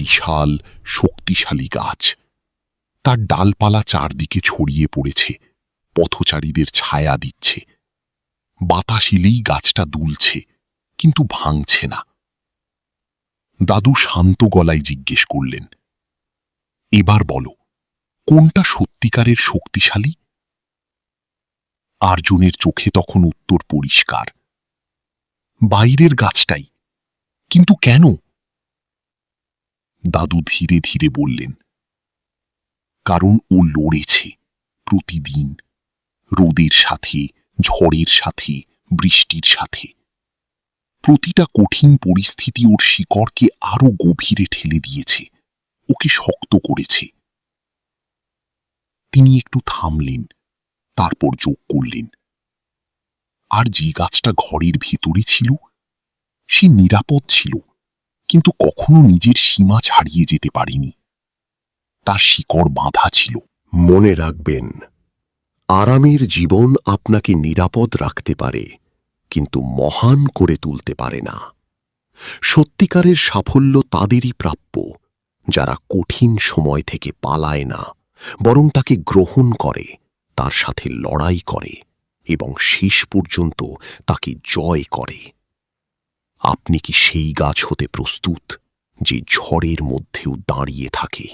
বিশাল শক্তিশালী গাছ। তার ডালপালা চারদিকে ছড়িয়ে পড়েছে, পথচারীদের ছায়া দিচ্ছে। বাতাস এলেই গাছটা দুলছে, কিন্তু ভাঙছে না। দাদু শান্ত গলায় জিজ্ঞেস করলেন, এবার বলো, কোনটা সত্যিকারের শক্তিশালী? আর্জুনের চোখে তখন উত্তর পরিষ্কার, বাইরের গাছটাই। কিন্তু কেন? দাদু ধীরে ধীরে বললেন, কারণ ও লড়েছে প্রতিদিন, রোদের সাথে, ঝড়ের সাথে, বৃষ্টির সাথে। প্রতিটা কঠিন পরিস্থিতি ওর শিকড়কে আরো গভীরে ঠেলে দিয়েছে, ওকে শক্ত করেছে। তিনি একটু থামলেন, তারপর যোগ করলেন, আর যে গাছটা ঘরের ভেতরে ছিল, সে নিরাপদ ছিল, কিন্তু কখনো নিজের সীমা ছাড়িয়ে যেতে পারেনি। তার শিকড় বাঁধা ছিল। মনে রাখবেন, আরামের জীবন আপনাকে নিরাপদ রাখতে পারে, কিন্তু মহান করে তুলতে পারে না। সত্যিকারের সাফল্য তাদেরই প্রাপ্য, যারা কঠিন সময় থেকে পালায় না, বরং তাকে গ্রহণ করে, তার সাথে লড়াই করে এবং শেষ পর্যন্ত তাকে জয় করে। আপনি কি সেই গাছ হতে প্রস্তুত, যে ঝড়ের মধ্যেও দাঁড়িয়ে থাকে?